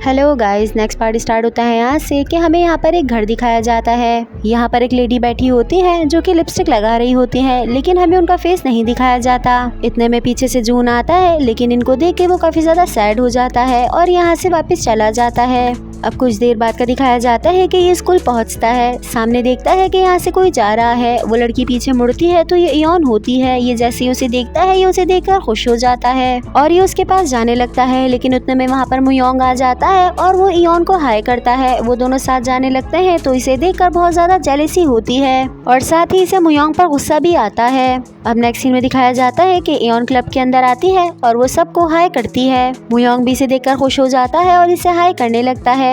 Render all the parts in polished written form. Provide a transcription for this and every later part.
Hello guys, next part start होता है यहाँ से कि हमें यहाँ पर एक घर दिखाया जाता है। यहाँ पर एक लेडी बैठी होती है जो कि लिपस्टिक लगा रही होती है, लेकिन हमें उनका फेस नहीं दिखाया जाता। इतने में पीछे से जून आता है, लेकिन इनको देख के वो काफी ज्यादा सैड हो जाता है और यहाँ से वापस चला जाता है। अब कुछ देर बाद का दिखाया जाता है कि ये स्कूल पहुँचता है, सामने देखता है कि यहाँ से कोई जा रहा है। वो लड़की पीछे मुड़ती है तो ये इयोन होती है। ये जैसे ही उसे देखता है, ये उसे देखकर खुश हो जाता है और ये उसके पास जाने लगता है, लेकिन उतने में वहाँ पर मुयोंग आ जाता है और वो इयोन को हाय करता है। वो दोनों साथ जाने लगते हैं तो इसे देखकर बहुत ज्यादा जेलसी होती है और साथ ही इसे मुयोंग पर गुस्सा भी आता है। अब नेक्स्ट सीन में दिखाया जाता है कि इयोन क्लब के अंदर आती है और वो सबको हाय करती है। मुयोंग भी इसे देखकर खुश हो जाता है और इसे हाय करने लगता है।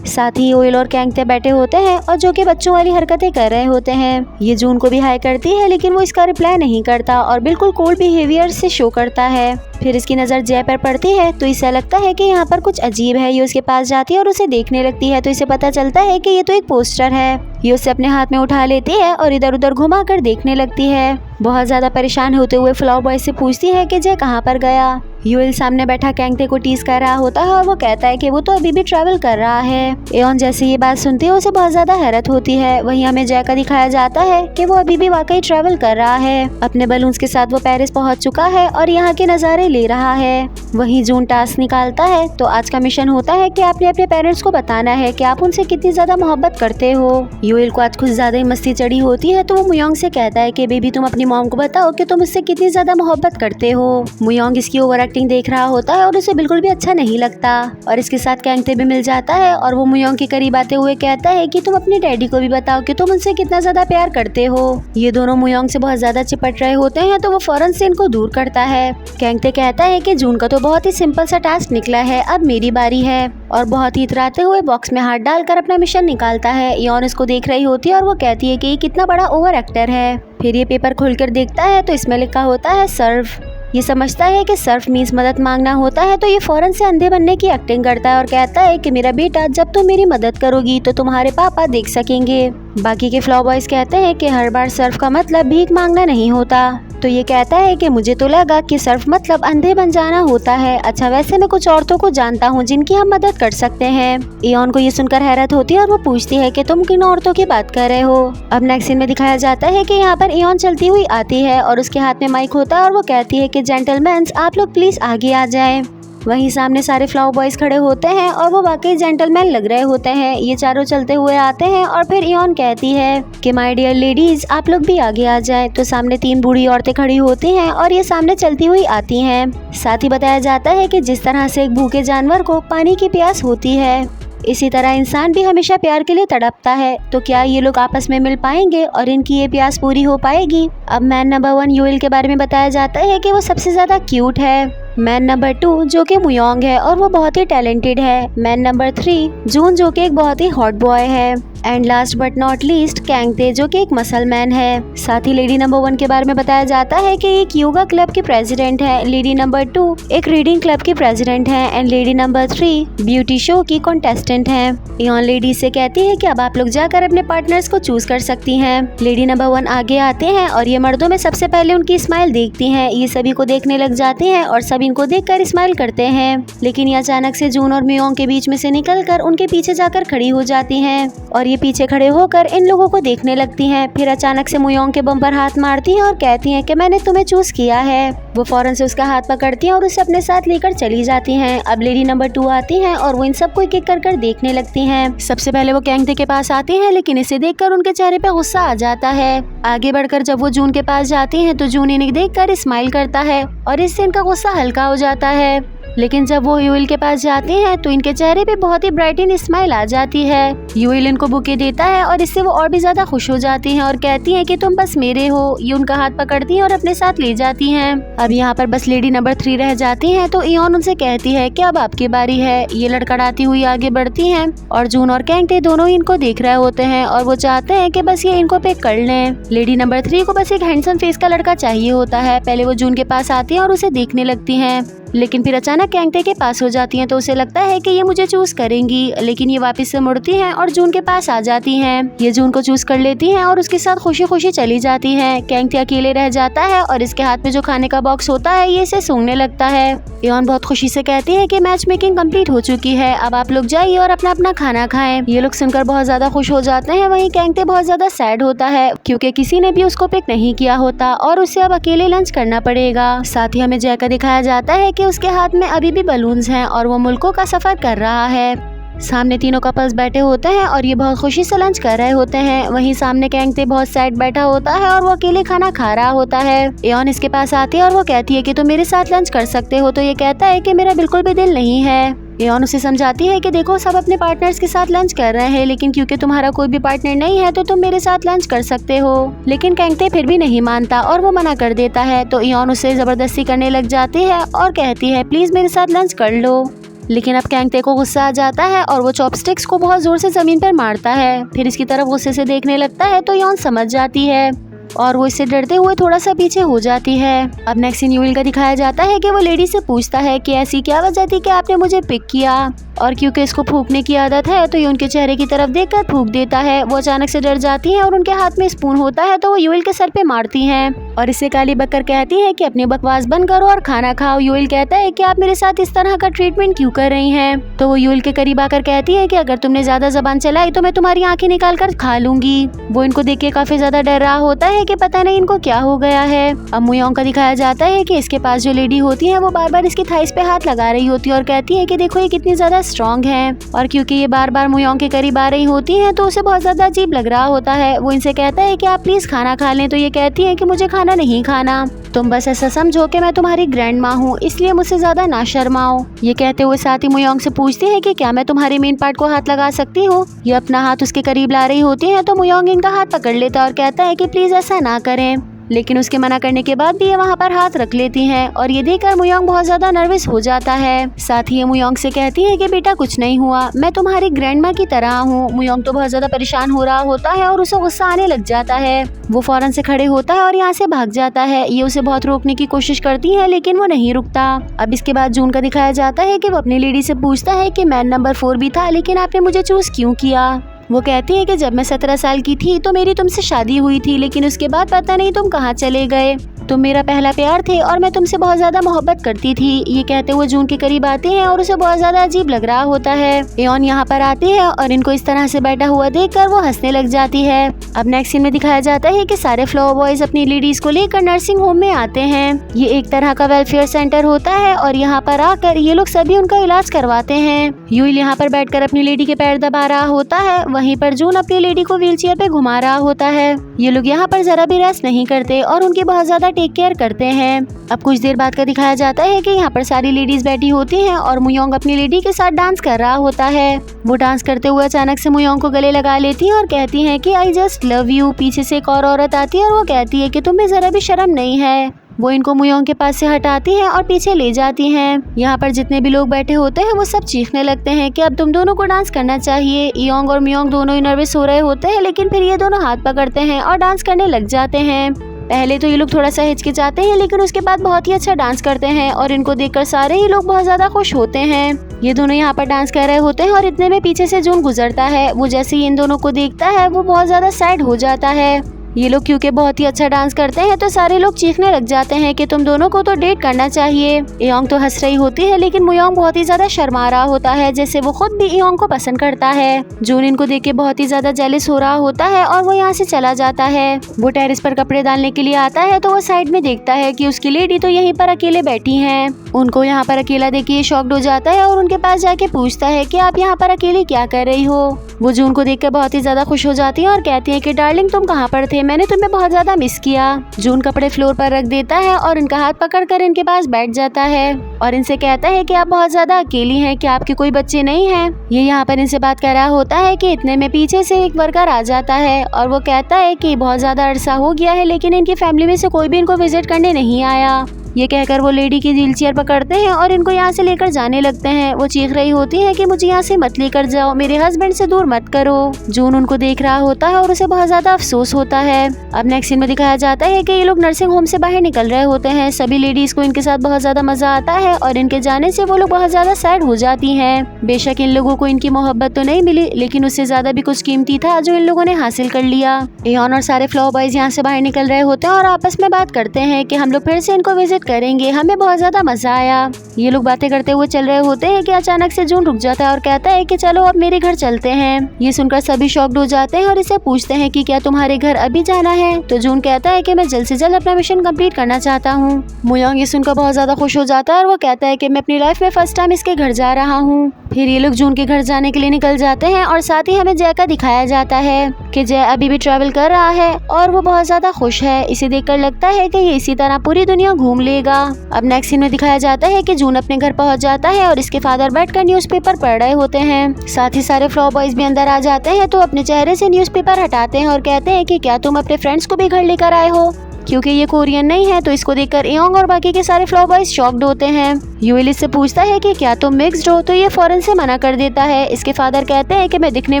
साथ ही ओइल और कैंगते बैठे होते हैं और जो कि बच्चों वाली हरकतें कर रहे होते हैं। ये जून को भी हाय करती है, लेकिन वो इसका रिप्लाई नहीं करता और बिल्कुल कोल्ड बिहेवियर से शो करता है। फिर इसकी नज़र जय पर पड़ती है तो इसे लगता है कि यहाँ पर कुछ अजीब है। ये उसके पास जाती है और उसे देखने लगती है तो इसे पता चलता है कि ये तो एक पोस्टर है। ये उसे अपने हाथ में उठा लेती है और इधर उधर घुमा कर देखने लगती है। बहुत ज्यादा परेशान होते हुए फ्लावर बॉय से पूछती है कि जय कहाँ पर गया। यूएल सामने बैठा कैंगते को टीज कर रहा होता है और वो कहता है कि वो तो अभी भी ट्रैवल कर रहा है। एओन जैसे ये बात सुनती है उसे बहुत ज्यादा हैरत होती है। वहीं हमें जय का दिखाया जाता है कि वो अभी भी वाकई ट्रैवल कर रहा है। अपने बलून्स के साथ वो पेरिस पहुंच चुका है और यहाँ के नज़ारे ले रहा है। वहीं जून टास्क निकालता है तो आज का मिशन होता है कि आपने अपने पेरेंट्स को बताना है कि आप उनसे कितनी ज्यादा मोहब्बत करते हो। यूएल को आज कुछ ज्यादा ही मस्ती चढ़ी होती है तो वो मुयोंग से कहता है कि बेबी तुम अपनी मॉम को बताओ कि तुम उससे कितनी ज्यादा मोहब्बत करते हो। मुयोंग इसकी ओवर एक्टिंग देख रहा होता है और उसे बिल्कुल भी अच्छा नहीं लगता और इसके साथ कैंगते भी मिल जाता है और वो मुयोंग के करीब आते हुए कहता है कि तुम अपने डैडी को भी बताओ कि तुम उनसे कितना ज्यादा प्यार करते हो। ये दोनों मुयोंग से बहुत ज्यादा चिपट रहे होते हैं तो वो फौरन से इनको दूर करता है। कैंगते कहता है कि जून का तो बहुत ही सिंपल सा टास्क निकला है, अब मेरी बारी है और बहुत ही इतराते हुए बॉक्स में हाथ डालकर अपना मिशन निकालता है। इयोन इसको देख रही होती है और वो कहती है कि ये कितना बड़ा ओवर एक्टर है। फिर ये पेपर खोलकर देखता है तो इसमें लिखा होता है सर्व। ये समझता है कि सर्फ मीन्स मदद मांगना होता है तो ये फौरन से अंधे बनने की एक्टिंग करता है और कहता है कि मेरा बेटा जब तुम मेरी मदद करोगी तो तुम्हारे पापा देख सकेंगे। बाकी के फ्लावर बॉयज कहते हैं कि हर बार सर्फ का मतलब भीख मांगना नहीं होता। तो ये कहता है कि मुझे तो लगा कि सर्फ मतलब अंधे बन जाना होता है। अच्छा, वैसे मैं कुछ औरतों को जानता हूँ जिनकी हम मदद कर सकते हैं। इयोन को ये सुनकर हैरत होती है और वो पूछती है कि तुम किन औरतों की बात कर रहे हो। अब नेक्स्ट सीन में दिखाया जाता है कि यहाँ पर इयोन चलती हुई आती है और उसके हाथ में माइक होता है और वो कहती है कि जेंटलमैन्स आप लोग प्लीज आगे आ जाएं। वहीं सामने सारे फ्लावर बॉयज खड़े होते हैं और वो वाकई जेंटलमैन लग रहे होते हैं। ये चारों चलते हुए आते हैं और फिर इयोन कहती है कि माय डियर लेडीज आप लोग भी आगे आ जाएं। तो सामने 3 बूढ़ी औरतें खड़ी होती हैं और ये सामने चलती हुई आती हैं। साथ ही बताया जाता है कि जिस तरह से एक भूखे जानवर को पानी की प्यास होती है, इसी तरह इंसान भी हमेशा प्यार के लिए तड़पता है। तो क्या ये लोग आपस में मिल पाएंगे और इनकी ये प्यास पूरी हो पाएगी। अब मैन नंबर 1 यूएल के बारे में बताया जाता है कि वो सबसे ज्यादा क्यूट है। मैन नंबर 2 जो कि मुयोंग है और वो बहुत ही टैलेंटेड है। मैन नंबर 3 जून जो कि एक बहुत ही हॉट बॉय है। And last but not least कैंगते जो कि एक मसल मैन है। साथ ही लेडी नंबर 1 के बारे में बताया जाता है कि एक योगा क्लब की प्रेसिडेंट है। लेडी नंबर 2 एक रीडिंग क्लब की प्रेसिडेंट है and lady number 3 beauty show की कॉन्टेस्टेंट है। इयोन लेडी से कहती है कि अब आप लोग जाकर अपने पार्टनर्स को चूज कर सकती हैं। लेडी नंबर 1 आगे आते हैं और ये मर्दों में सबसे पहले उनकी स्माइल देखती हैं। ये सभी को देखने लग जाते हैं और सभी इनको देखकर स्माइल करते हैं, लेकिन ये अचानक से जून और मुयोंग के बीच में से निकलकर उनके पीछे जाकर खड़ी हो जाती हैं और ये पीछे खड़े होकर इन लोगों को देखने लगती हैं। फिर अचानक से मुयोंग के बम पर हाथ मारती हैं और कहती हैं कि मैंने तुम्हें चूज किया है। वो फौरन से उसका हाथ पकड़ती हैं और उसे अपने साथ लेकर चली जाती हैं। अब लेडी नंबर 2 आती हैं और वो इन सबको एक एक कर देखने लगती हैं। सबसे पहले वो कैंगते के पास आती हैं, लेकिन इसे देखकर उनके चेहरे पे गुस्सा आ जाता है। आगे बढ़कर जब वो जून के पास जाती हैं तो जून इन्हें देखकर स्माइल करता है और इससे इनका गुस्सा हल्का हो जाता है। लेकिन जब वो यूएल के पास जाते हैं तो इनके चेहरे पे बहुत ही ब्राइटन स्माइल आ जाती है। यूएल इनको बुके देता है और इससे वो और भी ज्यादा खुश हो जाती हैं और कहती हैं कि तुम बस मेरे हो। ये उनका हाथ पकड़ती हैं और अपने साथ ले जाती हैं। अब यहाँ पर बस लेडी नंबर 3 रह जाती हैं तो इयोन उनसे कहती है कि अब आपकी बारी है। ये लड़खड़ाती हुई आगे बढ़ती हैं और जून और कैंगते दोनों इनको देख रहे होते हैं और वो चाहते हैं कि बस ये इनको पिक कर लें। लेडी नंबर 3 को बस एक हैंडसम फेस का लड़का चाहिए होता है। पहले वो जून के पास आती है और उसे देखने लगती है लेकिन फिर अचानक कैंगते के पास हो जाती हैं तो उसे लगता है कि ये मुझे चूज करेंगी, लेकिन ये वापस से मुड़ती हैं और जून के पास आ जाती हैं। ये जून को चूज कर लेती हैं और उसके साथ खुशी खुशी चली जाती हैं। कैंगते अकेले रह जाता है और इसके हाथ में जो खाने का बॉक्स होता है ये इसे सूंघने लगता है। एओन बहुत खुशी से कहती है कि मैच मेकिंग कंप्लीट हो चुकी है, अब आप लोग जाइए और अपना अपना खाना खाएं। ये लोग सुनकर बहुत ज्यादा खुश हो जाते हैं। वहीं कैंगते बहुत ज्यादा सैड होता है क्योंकि किसी ने भी उसको पिक नहीं किया होता और उसे अब अकेले लंच करना पड़ेगा। साथ ही हमें जय का दिखाया जाता है कि उसके हाथ में अभी भी बलून्स हैं और वो मुल्कों का सफर कर रहा है। सामने तीनों कपल्स बैठे होते हैं और ये बहुत खुशी से लंच कर रहे होते हैं। वहीं सामने कैंगते बहुत सैड बैठा होता है और वो अकेले खाना खा रहा होता है। एओन इसके पास आती है और वो कहती है कि तुम मेरे साथ लंच कर सकते हो, तो ये कहता है कि मेरा बिल्कुल भी दिल नहीं है। एओन उसे समझाती है कि देखो सब अपने पार्टनर्स के साथ लंच कर रहे हैं, लेकिन क्योंकि तुम्हारा कोई भी पार्टनर नहीं है तो तुम मेरे साथ लंच कर सकते हो। लेकिन कैंगते फिर भी नहीं मानता और वो मना कर देता है, तो एओन उसे जबरदस्ती करने लग जाती है और कहती है प्लीज मेरे साथ लंच कर लो। लेकिन अब कैंगते को गुस्सा आ जाता है और वो चॉपस्टिक्स को बहुत जोर से जमीन पर मारता है। फिर इसकी तरफ गुस्से से देखने लगता है तो एओन समझ जाती है और वो इससे डरते हुए थोड़ा सा पीछे हो जाती है। अब नेक्स्ट सीन यूइल का दिखाया जाता है कि वो लेडी से पूछता है कि ऐसी क्या वजह थी कि आपने मुझे पिक किया, और क्योंकि इसको फूंकने की आदत है तो ये उनके चेहरे की तरफ देखकर फूंक देता है। वो अचानक से डर जाती है और उनके हाथ में स्पून होता है तो वो यूइल के सर पे मारती हैं और इससे काली बककर कहती है कि अपनी बकवास बंद करो और खाना खाओ। यूइल कहता है कि आप मेरे साथ इस तरह का ट्रीटमेंट क्यों कर रही हैं। तो वो यूइल के करीब आकर कहती है कि अगर तुमने ज्यादा जबान चलाई तो मैं तुम्हारी आंखें निकाल कर खा लूंगी। वो इनको देख के काफी ज्यादा डर रहा होता है कि पता नहीं इनको क्या हो गया है। अब मुयोंग का दिखाया जाता है कि इसके पास जो लेडी होती है वो बार बार इसकी थाइस पे हाथ लगा रही होती है और कहती है कि देखो ये कितनी ज्यादा स्ट्रांग है। और क्योंकि ये बार बार मुयोंग के करीब आ रही होती हैं तो उसे बहुत ज्यादा अजीब लग रहा होता है। वो इनसे कहता है कि आप प्लीज खाना खा लें, तो ये कहती है कि मुझे खाना नहीं खाना, तुम बस ऐसा समझो कि मैं तुम्हारी ग्रैंड माँ हूँ, इसलिए मुझसे ज्यादा ना शर्माओ। ये कहते हुए साथ ही मुयोंग से पूछती है कि क्या मैं तुम्हारे मेन पार्ट को हाथ लगा सकती हूँ। ये अपना हाथ उसके करीब ला रही होती है तो मुयोंग इनका हाथ पकड़ लेता है और कहता है कि प्लीज ऐसा ना करें, लेकिन उसके मना करने के बाद भी ये वहाँ पर हाथ रख लेती हैं और ये देखकर मुयोंग बहुत ज्यादा नर्वस हो जाता है। साथ ही ये मुयोंग से कहती है कि बेटा कुछ नहीं हुआ, मैं तुम्हारी ग्रैंडमा की तरह हूँ। मुयोंग तो बहुत ज्यादा परेशान हो रहा होता है और उसे गुस्सा आने लग जाता है। वो फौरन से खड़े होता है और यहाँ से भाग जाता है। ये उसे बहुत रोकने की कोशिश करती है लेकिन वो नहीं रुकता। अब इसके बाद जून का दिखाया जाता है कि वो अपनी लेडी से पूछता है कि मैं नंबर 4 भी था, लेकिन आपने मुझे चूज क्यों किया। वो कहती है कि जब मैं 17 साल की थी तो मेरी तुमसे शादी हुई थी, लेकिन उसके बाद पता नहीं तुम कहाँ चले गए। तुम मेरा पहला प्यार थे और मैं तुमसे बहुत ज्यादा मोहब्बत करती थी। ये कहते हुए जून के करीब आते हैं और उसे बहुत ज्यादा अजीब लग रहा होता है। एओन यहाँ पर आती है और इनको इस तरह से बैठा हुआ देखकर वो हंसने लग जाती है। अब नेक्स्ट सीन में दिखाया जाता है कि सारे फ्लावर बॉयज अपनी लेडीज को लेकर नर्सिंग होम में आते हैं। ये एक तरह का वेलफेयर सेंटर होता है और यहाँ पर आकर ये लोग सभी उनका इलाज करवाते हैं। यूइल यहाँ पर बैठकर अपनी लेडी के पैर दबा रहा होता है, वहीं पर जून अपनी लेडी को व्हीलचेयर पे घुमा रहा होता है। ये लोग यहाँ पर जरा भी रेस्ट नहीं करते और उनकी बहुत ज्यादा टेक केयर करते हैं। अब कुछ देर बाद का दिखाया जाता है कि यहाँ पर सारी लेडीज बैठी होती हैं और मुयोंग अपनी लेडी के साथ डांस कर रहा होता है। वो डांस करते हुए अचानक से मुयोंग को गले लगा लेती है और कहती है कि आई जस्ट लव यू। पीछे से एक और औरत आती है और वो कहती है कि तुम्हें जरा भी शर्म नहीं है। वो इनको मुयोंग के पास से हटाती है और पीछे ले जाती हैं। यहाँ पर जितने भी लोग बैठे होते हैं वो सब चीखने लगते हैं कि अब तुम दोनों को डांस करना चाहिए। इयोंग और मुयोंग दोनों ही नर्वस हो रहे होते हैं, लेकिन फिर ये दोनों हाथ पकड़ते हैं और डांस करने लग जाते हैं। पहले तो ये लोग थोड़ा सा हिचकिचाते हैं, लेकिन उसके बाद बहुत ही अच्छा डांस करते हैं और इनको देखकर सारे ही लोग बहुत ज्यादा खुश होते हैं। ये दोनों यहाँ पर डांस कर रहे होते हैं और इतने में पीछे से जून गुजरता है। वो जैसे ही इन दोनों को देखता है वो बहुत ज्यादा सैड हो जाता है। ये लोग क्योंकि बहुत ही अच्छा डांस करते हैं तो सारे लोग चीखने लग जाते हैं कि तुम दोनों को तो डेट करना चाहिए। इयोंग तो हंस रही होती है, लेकिन मुयोंग बहुत ही ज्यादा शर्मा रहा होता है, जैसे वो खुद भी इयोंग को पसंद करता है। जून इनको देख के बहुत ही ज्यादा जेलस हो रहा होता है और वो यहाँ से चला जाता है। वो टेरेस पर कपड़े डालने के लिए आता है तो वो साइड में देखता है कि उसकी लेडी तो यहीं पर अकेले बैठी है। उनको यहाँ पर अकेला देख के शॉक्ड हो जाता है और उनके पास जाके पूछता है कि आप यहाँ पर अकेले क्या कर रही हो। वो जून को देखकर बहुत ही ज्यादा खुश हो जाती है और कहती है कि डार्लिंग तुम कहाँ पर थे, मैंने तुम्हें बहुत ज्यादा मिस किया। जून कपड़े फ्लोर पर रख देता है और इनका हाथ पकड़कर इनके पास बैठ जाता है और इनसे कहता है कि आप बहुत ज्यादा अकेली हैं, कि आपके कोई बच्चे नहीं हैं। ये यहाँ पर इनसे बात कर रहा होता है कि इतने में पीछे से एक वर्कर आ जाता है और वो कहता है कि बहुत ज्यादा अरसा हो गया है, लेकिन इनकी फैमिली में से कोई भी इनको विजिट करने नहीं आया। ये कहकर वो लेडी की व्हील चेयर पकड़ते हैं और इनको यहाँ से लेकर जाने लगते हैं। वो चीख रही होती है कि मुझे यहाँ से मत लेकर जाओ, मेरे हस्बैंड से दूर मत करो। जून उनको देख रहा होता है और उसे बहुत ज्यादा अफसोस होता है। अब नेक्स्ट सीन में दिखाया जाता है कि ये लोग नर्सिंग होम से बाहर निकल रहे होते हैं। सभी लेडीज को इनके साथ बहुत ज्यादा मजा आता है और इनके जाने से वो लोग बहुत ज्यादा सैड हो जाती हैं। बेशक इन लोगों को इनकी मोहब्बत तो नहीं मिली, लेकिन उससे ज्यादा भी कुछ कीमती था जो इन लोगों ने हासिल कर लिया। एयन और सारे फ्लावर बॉयज यहाँ से बाहर निकल रहे होते हैं और आपस में बात करते हैं कि हम लोग फिर से इनको विजिट करेंगे, हमें बहुत ज्यादा मजा आया। ये लोग बातें करते हुए चल रहे होते हैं कि अचानक से जून रुक जाता है और कहता है कि चलो अब मेरे घर चलते हैं। ये सुनकर सभी शॉक्ड हो जाते हैं और इसे पूछते हैं कि क्या तुम्हारे घर अभी जाना है। तो जून कहता है कि मैं जल्द से जल्द अपना मिशन कंप्लीट करना चाहता हूँ। मुयांग ये सुनकर बहुत ज्यादा खुश हो जाता है और वो कहता है कि मैं अपनी लाइफ में फर्स्ट टाइम इसके घर जा रहा हूँ। फिर ये लोग जून के घर जाने के लिए निकल जाते हैं और साथ ही हमें जय का दिखाया जाता है कि जय अभी भी ट्रैवल कर रहा है और वो बहुत ज्यादा खुश है। इसे देखकर लगता है कि ये इसी तरह पूरी दुनिया घूम लेगा। अब नेक्स्ट सीन में दिखाया जाता है कि जून अपने घर पहुंच जाता है और इसके फादर बैठकर न्यूज़पेपर पढ़ रहे होते हैं। साथ ही सारे फ्लावर बॉयज भी अंदर आ जाते हैं तो अपने चेहरे से न्यूज़पेपर हटाते हैं और कहते हैं कि क्या तुम अपने फ्रेंड्स को भी घर लेकर आए हो, क्योंकि ये कोरियन नहीं है। तो इसको देखकर एयोंग और बाकी के सारे फ्लावर बॉयज शॉक्ड होते हैं। यूएल इससे पूछता है कि क्या तुम मिक्स्ड हो, तो ये फौरन से मना कर देता है। इसके फादर कहते हैं कि मैं दिखने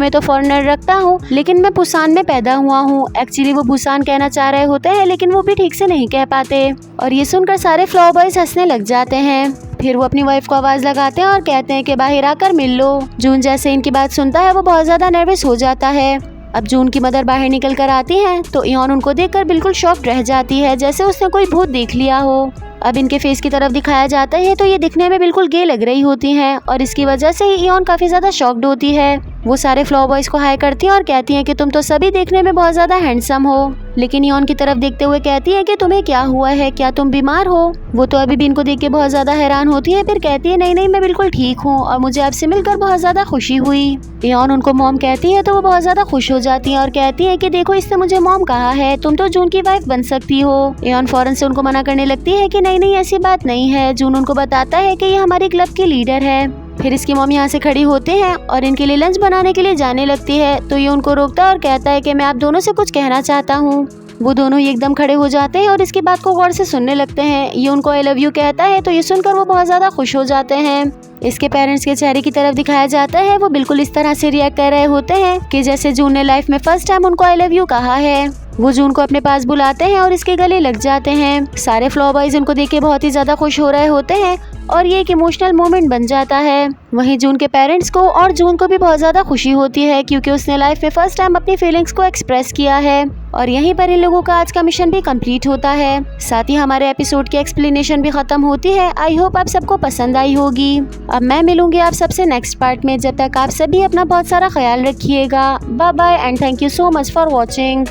में तो फॉरेनर रखता हूँ, लेकिन मैं बुसान में पैदा हुआ हूँ। एक्चुअली वो बुसान कहना चाह रहे होते हैं, लेकिन वो भी ठीक से नहीं कह पाते। और ये सुनकर सारे फ्लावर बॉयज हंसने लग जाते हैं। फिर वो अपनी वाइफ को आवाज लगाते हैं और कहते हैं कि बाहर आकर मिल लो। जून जैसे इनकी बात सुनता है वो बहुत ज्यादा नर्वस हो जाता है। अब जून की मदर बाहर निकल कर आती हैं तो एयोन उनको देखकर बिल्कुल शॉक्ड रह जाती है, जैसे उसने कोई भूत देख लिया हो। अब इनके फेस की तरफ दिखाया जाता है तो ये दिखने में बिल्कुल गे लग रही होती हैं और इसकी वजह से एयोन काफी ज्यादा शॉक्ड होती है। वो सारे फ्लावर बॉयज को हाय करती हैं और कहती हैं कि तुम तो सभी देखने में बहुत ज्यादा हैंडसम हो। लेकिन एयोन की तरफ देखते हुए कहती है कि तुम्हें क्या हुआ है, क्या तुम बीमार हो। वो तो अभी भी इनको देख के बहुत ज्यादा हैरान होती है, फिर कहती है नहीं नहीं मैं बिल्कुल ठीक हूँ और मुझे आपसे मिलकर बहुत ज्यादा खुशी हुई। एयोन उनको मॉम कहती है तो वो बहुत ज्यादा खुश हो जाती है और कहती है कि देखो इसने मुझे मॉम कहा है, तुम तो जून की वाइफ बन सकती हो। एयोन फौरन से उनको मना करने लगती है कि नहीं नहीं ऐसी बात नहीं है। जून उनको बताता है कि ये हमारे क्लब की लीडर है। फिर इसकी मॉम यहाँ से खड़ी होते हैं और इनके लिए लंच बनाने के लिए जाने लगती है तो ये उनको रोकता है और कहता है कि मैं आप दोनों से कुछ कहना चाहता हूँ। वो दोनों एकदम खड़े हो जाते हैं और इसकी बात को गौर से सुनने लगते हैं। ये उनको आई लव यू कहता है तो ये सुनकर वो बहुत ज्यादा खुश हो जाते हैं। इसके पेरेंट्स के चेहरे की तरफ दिखाया जाता है, वो बिल्कुल इस तरह से रिएक्ट कर रहे होते हैं कि जैसे जून ने लाइफ में फर्स्ट टाइम उनको आई लव यू कहा है। वो जून को अपने पास बुलाते हैं और इसके गले लग जाते हैं। सारे फ्लावर बॉयज उनको देख के बहुत ही ज्यादा खुश हो रहे होते हैं और ये एक इमोशनल मोमेंट बन जाता है। वहीं जून के पेरेंट्स को और जून को भी बहुत ज्यादा खुशी होती है क्योंकि उसने लाइफ में फर्स्ट टाइम अपनी फीलिंग्स को एक्सप्रेस किया है। और यहीं पर इन लोगों का आज का मिशन भी कंप्लीट होता है। साथ ही हमारे एपिसोड की एक्सप्लेनेशन भी खत्म होती है। आई होप आप सबको पसंद आई होगी। अब मैं मिलूंगी आप सबसे नेक्स्ट पार्ट में। जब तक आप सभी अपना बहुत सारा ख्याल रखिएगा। Bye bye and thank you so much for watching.